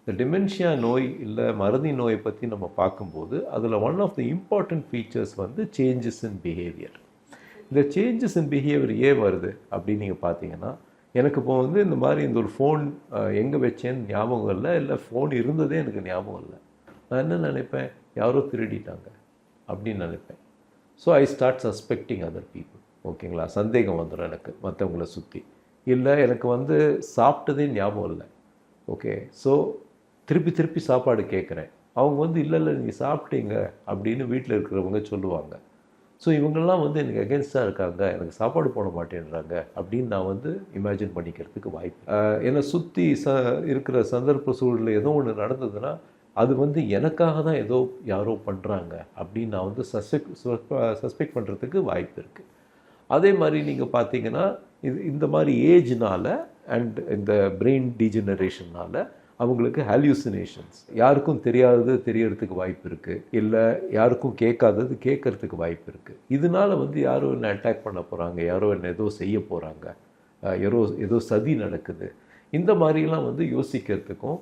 இந்த டிமென்ஷியா நோய் இல்லை மறதி நோயை பற்றி நம்ம பார்க்கும்போது அதில் one of the important features வந்து சேஞ்சஸ் இன் பிஹேவியர். இந்த சேஞ்சஸ் இன் பிஹேவியர் ஏன் வருது அப்படின்னு நீங்கள் பார்த்தீங்கன்னா, எனக்கு இப்போ வந்து இந்த மாதிரி இந்த ஒரு ஃபோன் எங்கே வச்சேன்னு ஞாபகம் இல்லை ஃபோன் இருந்ததே எனக்கு ஞாபகம் இல்லை. நான் என்ன நினைப்பேன், யாரோ திருடிட்டாங்க அப்படின்னு நினைப்பேன். So I start suspecting other people. ஓகேங்களா, சந்தேகம் வந்துடும் எனக்கு மற்றவங்கள சுற்றி. இல்லை எனக்கு வந்து சாப்பிட்டதே ஞாபகம் இல்லை. ஓகே, ஸோ திருப்பி சாப்பாடு கேட்குறேன். அவங்க வந்து இல்லை நீங்கள் சாப்பிட்டீங்க அப்படின்னு வீட்டில் இருக்கிறவங்க சொல்லுவாங்க. ஸோ இவங்கெல்லாம் வந்து எனக்கு அகென்ஸ்டாக இருக்காங்க, எனக்கு சாப்பாடு போட மாட்டேன்றாங்க அப்படின்னு நான் வந்து இமேஜின் பண்ணிக்கிறதுக்கு வாய்ப்பு. என்னை சுற்றி இருக்கிற சந்தர்ப்ப சூழலில் ஏதோ ஒன்று நடந்ததுன்னா அது வந்து எனக்காக தான் ஏதோ யாரோ பண்ணுறாங்க அப்படின்னு நான் வந்து சஸ்பெக்ட் பண்ணுறதுக்கு வாய்ப்பு இருக்குது. அதே மாதிரி நீங்கள் பார்த்தீங்கன்னா இந்த மாதிரி ஏஜ்னால் அண்ட் இந்த பிரெயின் டீஜெனரேஷனால் அவங்களுக்கு ஹால்யூசினேஷன்ஸ், யாருக்கும் தெரியாதது தெரியறதுக்கு வாய்ப்பு இருக்குது, இல்லை யாருக்கும் கேட்காதது கேட்கறதுக்கு வாய்ப்பு இருக்குது. இதனால் வந்து யாரோ என்னை அட்டாக் பண்ண போகிறாங்க, யாரோ என்னை ஏதோ செய்ய போகிறாங்க, ஏதோ சதி நடக்குது, இந்த மாதிரிலாம் வந்து யோசிக்கிறதுக்கும்